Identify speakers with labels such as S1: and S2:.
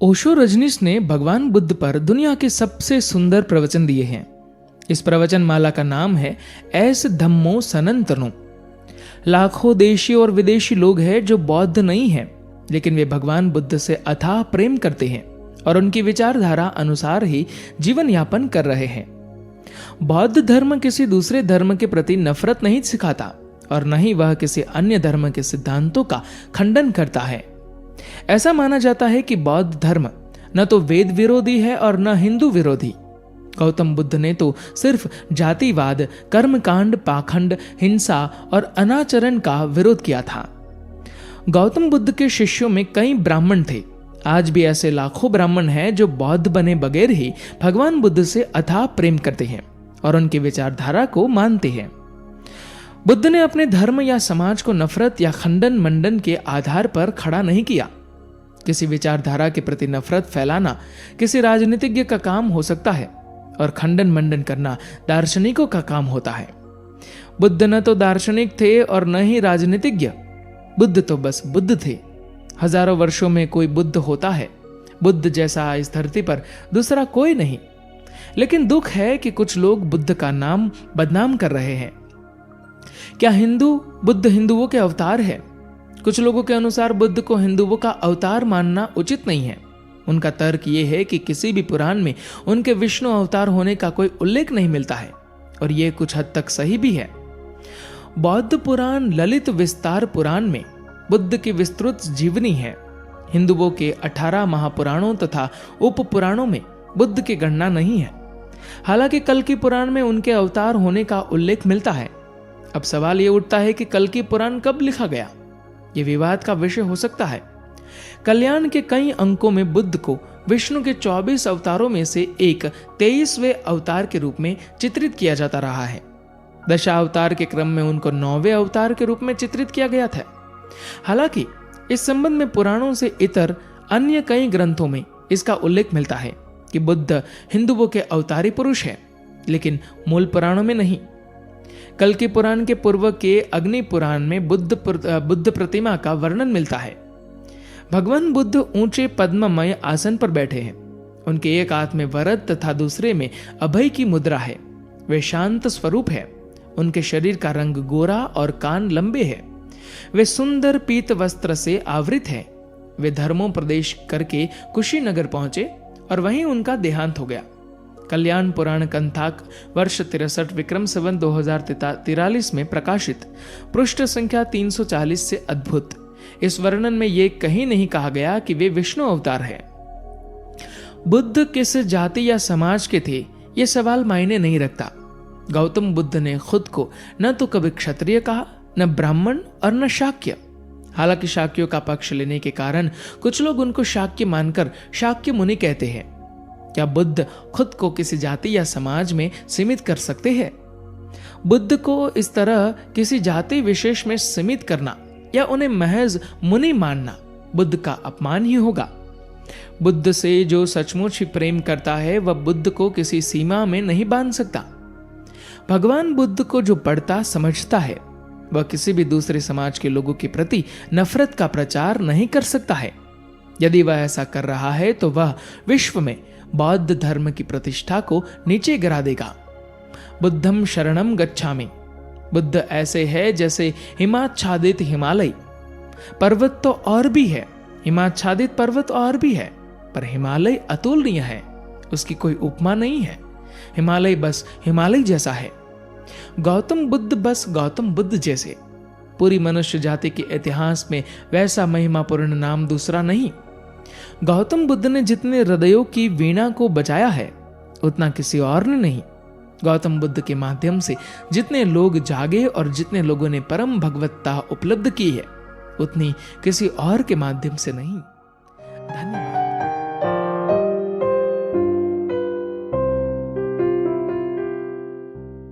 S1: ओशो रजनीश ने भगवान बुद्ध पर दुनिया के सबसे सुंदर प्रवचन दिए हैं। इस प्रवचन माला का नाम है एस धम्मो सनातनो। लाखों देशी और विदेशी लोग हैं जो बौद्ध नहीं हैं, लेकिन वे भगवान बुद्ध से अथाह प्रेम करते हैं और उनकी विचारधारा अनुसार ही जीवन यापन कर रहे हैं। बौद्ध धर्म किसी दूसरे धर्म के प्रति नफरत नहीं सिखाता और न ही वह किसी अन्य धर्म के सिद्धांतों का खंडन करता है। ऐसा माना जाता है कि बौद्ध धर्म न तो वेद विरोधी है और न हिंदू विरोधी। गौतम बुद्ध ने तो सिर्फ जातिवाद, कर्मकांड, पाखंड, हिंसा और अनाचरण का विरोध किया था। गौतम बुद्ध के शिष्यों में कई ब्राह्मण थे। आज भी ऐसे लाखों ब्राह्मण हैं जो बौद्ध बने बगैर ही भगवान बुद्ध से अथाह प्रेम करते हैं और उनकी विचारधारा को मानते हैं। बुद्ध ने अपने धर्म या समाज को नफरत या खंडन मंडन के आधार पर खड़ा नहीं किया। किसी विचारधारा के प्रति नफरत फैलाना किसी राजनीतिज्ञ का काम हो सकता है और खंडन मंडन करना दार्शनिकों का काम होता है। बुद्ध न तो दार्शनिक थे और न ही राजनीतिज्ञ। बुद्ध तो बस बुद्ध थे। हजारों वर्षों में कोई बुद्ध होता है। बुद्ध जैसा इस धरती पर दूसरा कोई नहीं। लेकिन दुख है कि कुछ लोग बुद्ध का नाम बदनाम कर रहे हैं। क्या बुद्ध हिंदुओं के अवतार है? कुछ लोगों के अनुसार बुद्ध को हिंदुओं का अवतार मानना उचित नहीं है। उनका तर्क यह है कि किसी भी पुराण में उनके विष्णु अवतार होने का कोई उल्लेख नहीं मिलता है और यह कुछ हद तक सही भी है। बौद्ध पुराण ललित विस्तार पुराण में बुद्ध की विस्तृत जीवनी है। हिंदुओं के 18 महापुराणों तथा उप पुराणों में बुद्ध की गणना नहीं है। हालांकि कल्कि पुराण में उनके अवतार होने का उल्लेख मिलता है। अब सवाल यह उठता है कि कल्कि पुराण कब लिखा गया? यह विवाद का विषय हो सकता है। कल्याण के कई अंकों में बुद्ध को विष्णु के 24 अवतारों में से एक 23वें अवतार के रूप में चित्रित किया जाता रहा है। दशावतार के क्रम में उनको 9वें अवतार के रूप में चित्रित किया गया था। हालांकि इस संबंध में पुराणों से इतर अन्य कई ग्रंथों में इसका उल्लेख मिलता है कि बुद्ध हिंदुओं के अवतारी पुरुष है, लेकिन मूल पुराणों में नहीं। कल्कि पुराण के पूर्व के अग्नि पुराण में बुद्ध प्रतिमा का वर्णन मिलता है। भगवान बुद्ध ऊंचे पद्ममय आसन पर बैठे हैं। उनके एक हाथ में वरद तथा दूसरे में अभय की मुद्रा है। वे शांत स्वरूप है। उनके शरीर का रंग गोरा और कान लंबे हैं। वे सुंदर पीत वस्त्र से आवृत हैं। वे धर्मों प्रदेश करके कुशीनगर पहुंचे और वहीं उनका देहांत हो गया। कल्याण पुराण कंथाक वर्ष 63 विक्रम संवत 2043 में प्रकाशित पृष्ठ संख्या 340 से अद्भुत इस वर्णन में यह कहीं नहीं कहा गया कि वे विष्णु अवतार है। बुद्ध किस जाति या समाज के थे, यह सवाल मायने नहीं रखता। गौतम बुद्ध ने खुद को न तो कभी क्षत्रिय कहा, न ब्राह्मण और न शाक्य। हालांकि शाक्यों का पक्ष लेने के कारण कुछ लोग उनको शाक्य मानकर शाक्य मुनि कहते हैं। क्या बुद्ध खुद को किसी जाति या समाज में सीमित कर सकते हैं? बुद्ध को इस तरह किसी जाति विशेष में सीमित करना या उन्हें महज मुनि मानना बुद्ध का अपमान ही होगा। बुद्ध से जो सचमुच ही प्रेम करता है वह बुद्ध को किसी सीमा में नहीं बांध सकता। भगवान बुद्ध को जो पढ़ता समझता है वह किसी भी दूसरे समाज के लोगों के प्रति नफरत का प्रचार नहीं कर सकता है। यदि वह ऐसा कर रहा है तो वह विश्व में बौद्ध धर्म की प्रतिष्ठा को नीचे गिरा देगा। बुद्धम शरणम गच्छामि। बुद्ध ऐसे है जैसे हिमाच्छादित हिमालय। पर्वत तो और भी है, हिमाच्छादित पर्वत और भी है, पर हिमालय अतुलनीय है। उसकी कोई उपमा नहीं है। हिमालय बस हिमालय जैसा है। गौतम बुद्ध बस गौतम बुद्ध जैसे। पूरी मनुष्य जाति के इतिहास में वैसा महिमापूर्ण नाम दूसरा नहीं। गौतम बुद्ध ने जितने हृदयों की वीणा को बजाया है उतना किसी और ने नहीं। गौतम बुद्ध के माध्यम से जितने लोग जागे और जितने लोगों ने परम भगवत्ता उपलब्ध की है उतनी किसी और के माध्यम से नहीं। धन्यवाद।